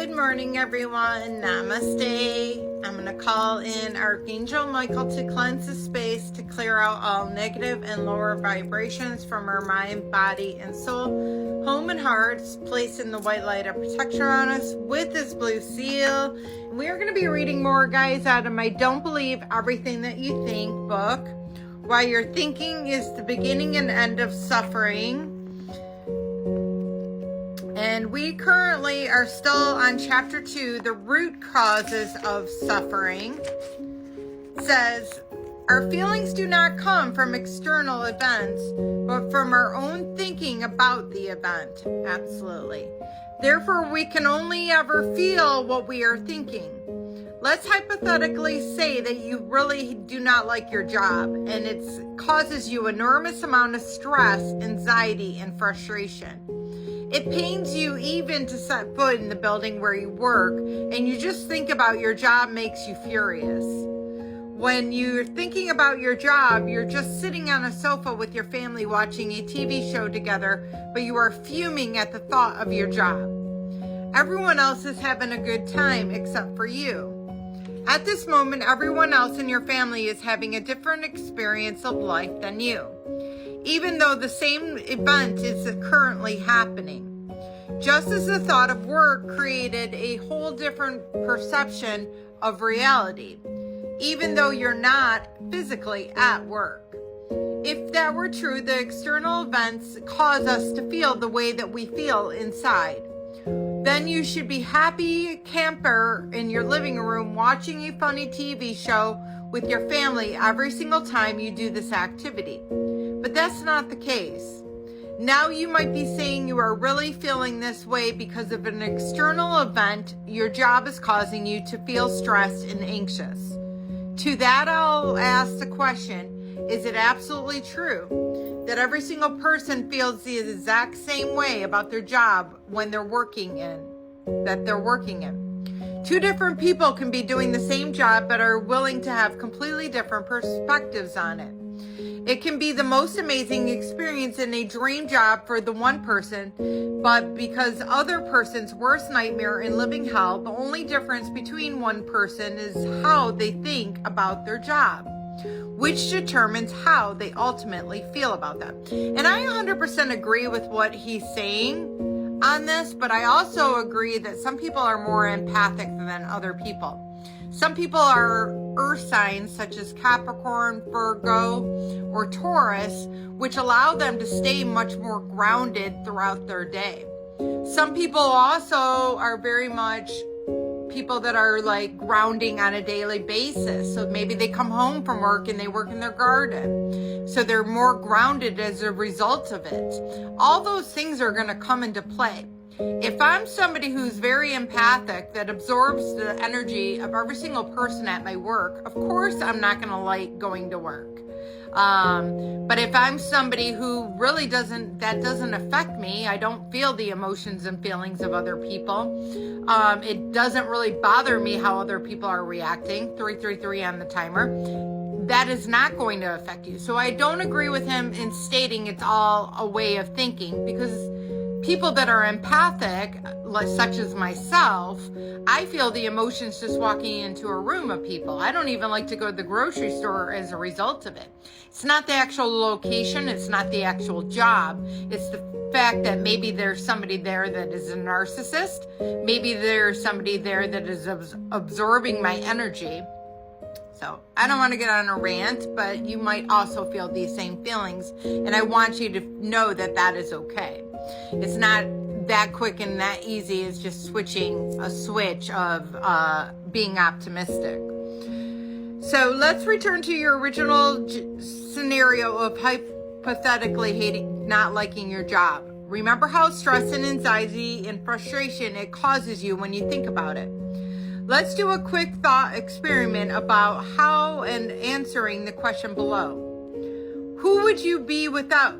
Good morning, everyone. Namaste. I'm going to call in Archangel Michael to cleanse the space, to clear out all negative and lower vibrations from our mind, body, and soul, home and hearts, placing the white light of protection on us with this blue seal. And we are going to be reading more, guys, out of my Don't Believe Everything That You Think book. Why Your Thinking is the Beginning and End of Suffering. And we currently are still on chapter 2, the root causes of suffering. It says, our feelings do not come from external events, but from our own thinking about the event. Absolutely. Therefore, we can only ever feel what we are thinking. Let's hypothetically say that you really do not like your job and it causes you enormous amount of stress, anxiety, and frustration. It pains you even to set foot in the building where you work, and you just think about your job makes you furious. When you're thinking about your job, you're just sitting on a sofa with your family watching a TV show together, but you are fuming at the thought of your job. Everyone else is having a good time except for you. At this moment, everyone else in your family is having a different experience of life than you, even though the same event is currently happening. Just as the thought of work created a whole different perception of reality, even though you're not physically at work. If that were true, the external events cause us to feel the way that we feel inside. Then you should be happy camper in your living room watching a funny TV show with your family every single time you do this activity. But that's not the case. Now you might be saying you are really feeling this way because of an external event your job is causing you to feel stressed and anxious. To that, I'll ask the question, is it absolutely true that every single person feels the exact same way about their job when they're working in? Two different people can be doing the same job but are willing to have completely different perspectives on it. It can be the most amazing experience in a dream job for the one person, but because other person's worst nightmare in living hell, the only difference between one person is how they think about their job, which determines how they ultimately feel about that. And I 100% agree with what he's saying on this, but I also agree that some people are more empathic than other people. Some people are earth signs such as Capricorn, Virgo, or Taurus, which allow them to stay much more grounded throughout their day. Some people also are very much people that are like grounding on a daily basis. So maybe they come home from work and they work in their garden. So they're more grounded as a result of it. All those things are going to come into play. If I'm somebody who's very empathic, that absorbs the energy of every single person at my work, of course I'm not going to like going to work. But if I'm somebody who really doesn't affect me, I don't feel the emotions and feelings of other people. It doesn't really bother me how other people are reacting. 333 on the timer. That is not going to affect you. So I don't agree with him in stating it's all a way of thinking, because people that are empathic, such as myself, I feel the emotions just walking into a room of people. I don't even like to go to the grocery store as a result of it. It's not the actual location. It's not the actual job. It's the fact that maybe there's somebody there that is a narcissist. Maybe there's somebody there that is absorbing my energy. So I don't want to get on a rant, but you might also feel these same feelings. And I want you to know that that is okay. It's not that quick and that easy. It's just switching a switch of being optimistic. So let's return to your original scenario of hypothetically not liking your job. Remember how stress and anxiety and frustration it causes you when you think about it. Let's do a quick thought experiment about how and answering the question below. Who would you be without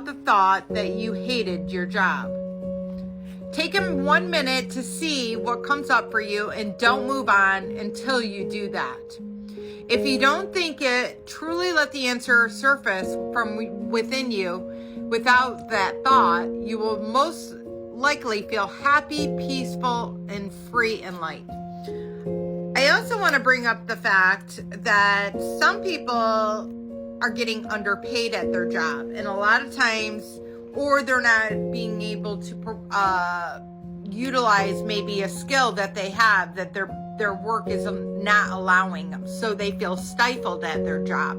the thought that you hated your job? Take 1 minute to see what comes up for you and don't move on until you do that. If you don't think it, truly let the answer surface from within you without that thought. You will most likely feel happy, peaceful, and free and light. I also want to bring up the fact that some people are getting underpaid at their job, and a lot of times, or they're not being able to utilize maybe a skill that they have that their work is not allowing them, so they feel stifled at their job.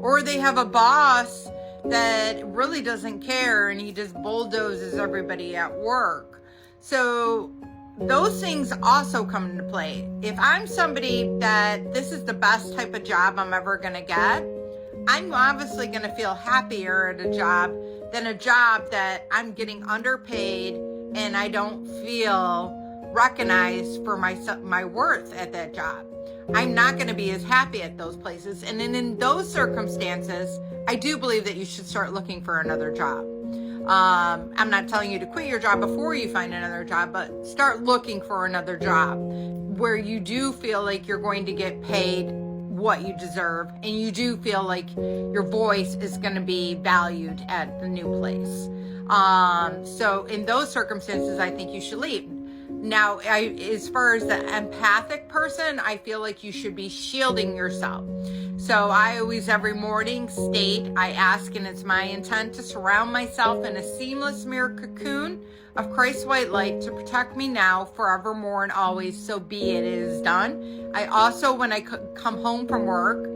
Or they have a boss that really doesn't care and he just bulldozes everybody at work. So those things also come into play. If I'm somebody that this is the best type of job I'm ever going to get, I'm obviously going to feel happier at a job than a job that I'm getting underpaid and I don't feel recognized for my worth at that job. I'm not going to be as happy at those places. And then in those circumstances, I do believe that you should start looking for another job. I'm not telling you to quit your job before you find another job, but start looking for another job where you do feel like you're going to get paid what you deserve, and you do feel like your voice is going to be valued at the new place. So in those circumstances, I think you should leave. Now, as far as the empathic person, I feel like you should be shielding yourself. So I always, every morning, I ask, and it's my intent to surround myself in a seamless mirror cocoon of Christ's white light to protect me now, forevermore, and always. So be it is done. I also, when I come home from work,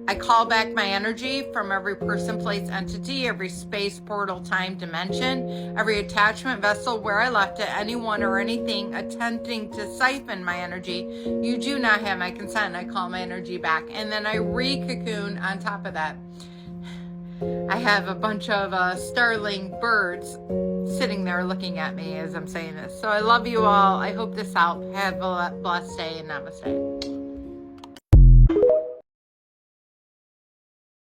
I call back my energy from every person, place, entity, every space, portal, time, dimension, every attachment vessel where I left it, anyone or anything attempting to siphon my energy. You do not have my consent. I call my energy back. And then I re-cocoon on top of that. I have a bunch of starling birds sitting there looking at me as I'm saying this. So I love you all. I hope this helped. Have a blessed day, and namaste.